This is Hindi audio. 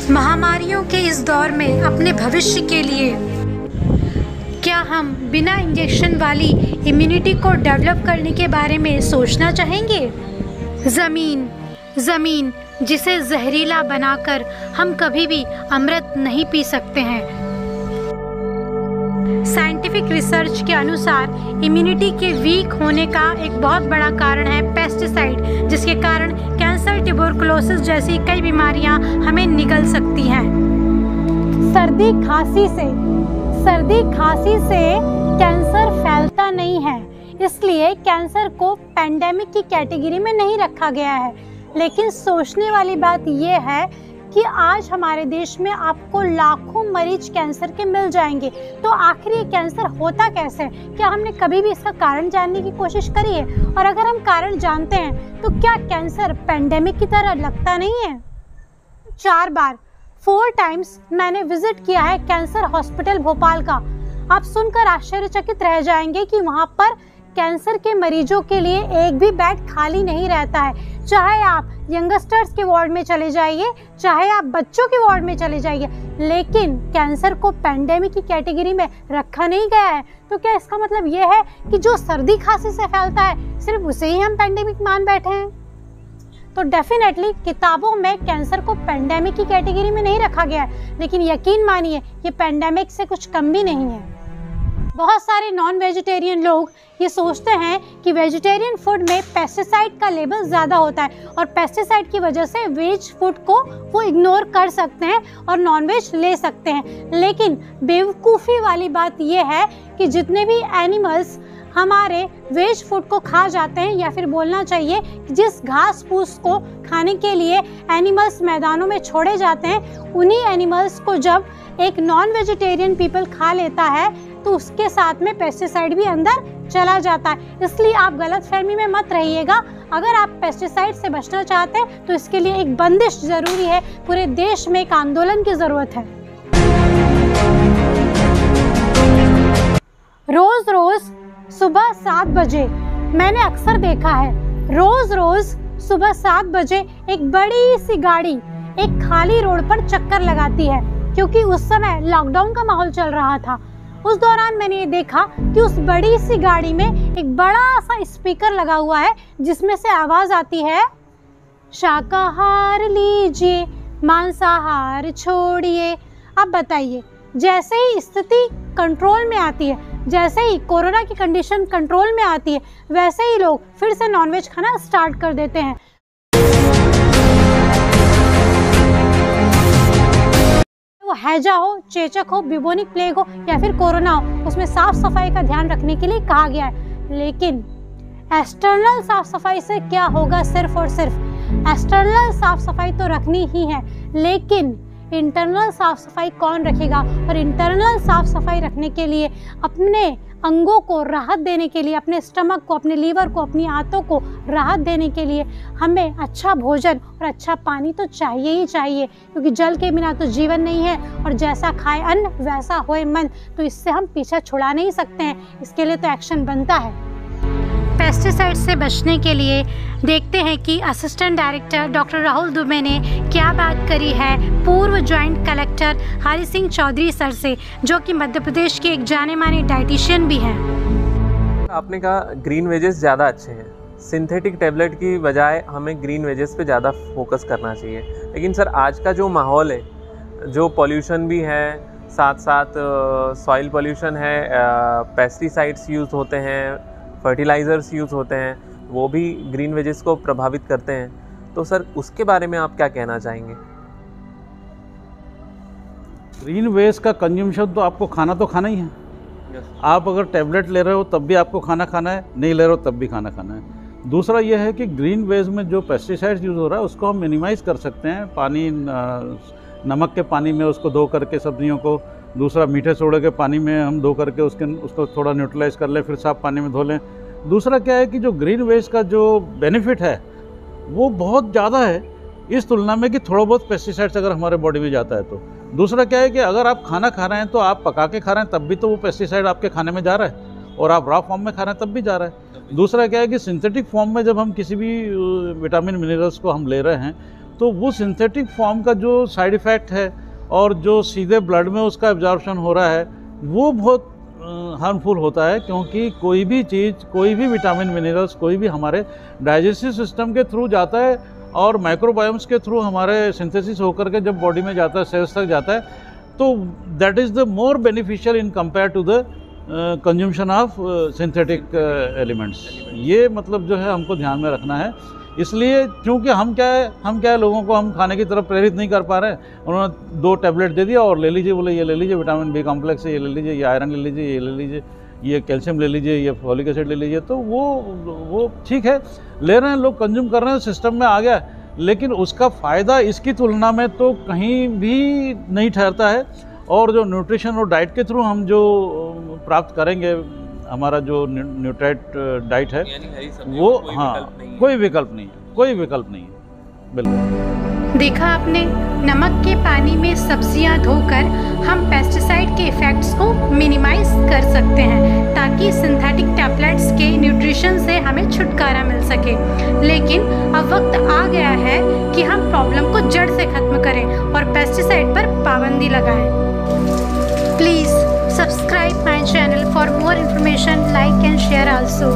महामारियों के इस दौर में अपने भविष्य के लिए क्या हम बिना इंजेक्शन वाली इम्यूनिटी को डेवलप करने के बारे में सोचना चाहेंगे? ज़मीन जिसे जहरीला बनाकर हम कभी भी अमृत नहीं पी सकते हैं। साइंटिफिक रिसर्च के अनुसार इम्यूनिटी के वीक होने का एक बहुत बड़ा कारण है पेस्टिसाइड, जिसके कारण कैंसर, ट्यूबरकुलोसिस जैसी कई बीमारियां हमें निगल सकती हैं। सर्दी खांसी से कैंसर फैलता नहीं है, इसलिए कैंसर को पेंडेमिक की कैटेगरी में नहीं रखा गया है। लेकिन सोचने वाली बात यह है कि आज हमारे देश में आपको लाखों मरीज कैंसर के मिल जाएंगे। तो आखिर ये कैंसर होता कैसे है? क्या हमने कभी भी इसका कारण जानने की कोशिश करी है? और अगर हम कारण जानते हैं तो क्या कैंसर पेंडेमिक की तरह लगता नहीं है? 4 टाइम्स मैंने विजिट किया है कैंसर हॉस्पिटल भोपाल का। आप सुनकर आश्चर्यचकित रह जाएंगे कि वहाँ पर कैंसर के मरीजों के लिए एक भी बेड खाली नहीं रहता है। चाहे आप यंगस्टर्स के वार्ड में चले जाइए, चाहे आप बच्चों के वार्ड में चले जाइए, लेकिन कैंसर को पेंडेमिक की कैटेगरी में रखा नहीं गया है। तो क्या इसका मतलब ये है कि जो सर्दी खांसी से फैलता है सिर्फ उसे ही हम पेंडेमिक मान बैठे हैं? तो डेफिनेटली किताबों में कैंसर को पेंडेमिक की कैटेगरी में नहीं रखा गया है, लेकिन यकीन मानिए ये पेंडेमिक से कुछ कम भी नहीं है। बहुत सारे नॉन वेजिटेरियन लोग ये सोचते हैं कि वेजिटेरियन फूड में पेस्टिसाइड का लेवल ज़्यादा होता है और पेस्टिसाइड की वजह से वेज फूड को वो इग्नोर कर सकते हैं और नॉन वेज ले सकते हैं। लेकिन बेवकूफ़ी वाली बात ये है कि जितने भी एनिमल्स हमारे वेज फूड को खा जाते हैं, या फिर बोलना चाहिए कि जिस घास फूस को खाने के लिए एनिमल्स मैदानों में छोड़े जाते हैं, उन्हीं एनिमल्स को जब एक नॉन वेजिटेरियन पीपल खा लेता है तो उसके साथ में पेस्टिसाइड भी अंदर चला जाता है। इसलिए आप गलतफहमी में मत रहिएगा। अगर आप पेस्टिसाइड से बचना चाहते हैं तो इसके लिए एक बंदिश ज़रूरी है। पूरे देश में एक आंदोलन की ज़रूरत है। रोज़ सुबह 7 बजे मैंने अक्सर देखा है, रोज़ सुबह 7 बजे एक बड़ी सी गाड़ी एक खाली रोड पर चक्कर लगाती है, क्योंकि उस समय लॉकडाउन का माहौल चल रहा था। उस दौरान मैंने ये देखा कि उस बड़ी सी गाड़ी में एक बड़ा सा स्पीकर लगा हुआ है, जिसमें से आवाज़ आती है, शाकाहार लीजिए, मांसाहार छोड़िए। अब बताइए, जैसे ही स्थिति कंट्रोल में आती है, जैसे ही कोरोना की कंडीशन कंट्रोल में आती है, वैसे ही लोग फिर से नॉनवेज खाना स्टार्ट कर देते हैं। वो हैजा हो, चेचक हो, ब्यूबोनिक प्लेग हो या फिर कोरोना हो, उसमें साफ सफाई का ध्यान रखने के लिए कहा गया है। लेकिन एक्सटर्नल साफ सफाई से क्या होगा? सिर्फ और सिर्फ एक्सटर्नल साफ सफाई तो रखनी ही है, लेकिन इंटरनल साफ सफाई कौन रखेगा? और इंटरनल साफ सफाई रखने के लिए, अपने अंगों को राहत देने के लिए, अपने स्टमक को, अपने लीवर को, अपनी आंतों को राहत देने के लिए हमें अच्छा भोजन और अच्छा पानी तो चाहिए ही चाहिए, क्योंकि जल के बिना तो जीवन नहीं है। और जैसा खाए अन्न वैसा होए मन, तो इससे हम पीछा छुड़ा नहीं सकते हैं। इसके लिए तो एक्शन बनता है। पेस्टिसाइड से बचने के लिए देखते हैं कि assistant director doctor Rahul Dubey ने क्या बात करी है पूर्व joint collector Hari Singh Chaudhary sir से, जो कि मध्य प्रदेश के एक जाने माने डाइटिशियन भी हैं। आपने कहा ग्रीन वेजेस ज़्यादा अच्छे हैं, सिंथेटिक टैबलेट की बजाय हमें ग्रीन वेजेस पे ज़्यादा फोकस करना चाहिए। लेकिन सर आज का जो माहौल है, जो पॉल्यूशन भी है, साथ साथ सॉइल पॉल्यूशन है, पेस्टिसाइड्स यूज़ होते हैं, फर्टिलाइज़र्स यूज़ होते हैं, वो भी ग्रीन वेजेस को प्रभावित करते हैं। तो सर उसके बारे में आप क्या कहना चाहेंगे? ग्रीन वेज का कंज्यूमशन तो आपको खाना तो खाना ही है। आप अगर टैबलेट ले रहे हो तब भी आपको खाना खाना है, नहीं ले रहे हो तब भी खाना खाना है। दूसरा यह है कि ग्रीन वेज में जो पेस्टिसाइड्स यूज़ हो रहा है उसको हम मिनिमाइज़ कर सकते हैं। पानी, नमक के पानी में उसको धो करके सब्जियों को, दूसरा मीठे सोडे के पानी में हम धो करके उसको थोड़ा न्यूट्रलाइज कर लें, फिर साफ पानी में धो लें। दूसरा क्या है कि जो ग्रीन वेज का जो बेनिफिट है वो बहुत ज़्यादा है इस तुलना में कि थोड़ा बहुत पेस्टिसाइड्स अगर हमारे बॉडी में जाता है तो। दूसरा क्या है कि अगर आप खाना खा रहे हैं तो आप पका के खा रहे हैं तब भी तो वो पेस्टिसाइड आपके खाने में जा रहा है, और आप रॉ फॉर्म में खा रहे हैं तब भी जा रहा है। दूसरा क्या है कि सिंथेटिक फॉर्म में जब हम किसी भी विटामिन मिनरल्स को हम ले रहे हैं तो वो सिंथेटिक फॉर्म का जो साइड इफ़ेक्ट है और जो सीधे ब्लड में उसका एब्जॉर्प्शन हो रहा है वो बहुत हार्मफुल होता है, क्योंकि कोई भी चीज़, कोई भी विटामिन मिनरल्स, कोई भी हमारे डाइजेस्टिव सिस्टम के थ्रू जाता है और माइक्रोबायोम्स के थ्रू हमारे सिंथेसिस होकर के जब बॉडी में जाता है, सेल्स तक जाता है, तो that is the more beneficial in compare to the consumption of synthetic elements. ये मतलब जो है हमको ध्यान में रखना है। इसलिए क्योंकि हम क्या है लोगों को हम खाने की तरफ प्रेरित नहीं कर पा रहे हैं। उन्होंने 2 टैबलेट दे दिया और ले लीजिए, बोले ये ले लीजिए, विटामिन बी कॉम्प्लेक्स है ये ले लीजिए, ये आयरन ले लीजिए, ये ले लीजिए, ये कैल्शियम ले लीजिए, ये फॉलिक एसिड ले लीजिए। तो वो ठीक है, ले रहे हैं लोग, कंज्यूम कर रहे हैं, सिस्टम में आ गया, लेकिन उसका फ़ायदा इसकी तुलना में तो कहीं भी नहीं ठहरता है। और जो न्यूट्रिशन और डाइट के थ्रू हम जो प्राप्त करेंगे, हमारा जो न्यूट्राइट डाइट है वो कोई विकल्प नहीं है, कोई विकल्प नहीं है, बिल्कुल। देखा आपने, नमक के पानी में सब्जियां धोकर हम पेस्टिसाइड के इफ़ेक्ट्स को मिनिमाइज कर सकते हैं ताकि सिंथेटिक टैबलेट्स के न्यूट्रिशन से हमें छुटकारा मिल सके। लेकिन अब वक्त आ गया है कि हम प्रॉब्लम को जड़ से ख़त्म करें और पेस्टिसाइड पर पाबंदी लगाएं। Please subscribe my channel for more information, like and share also.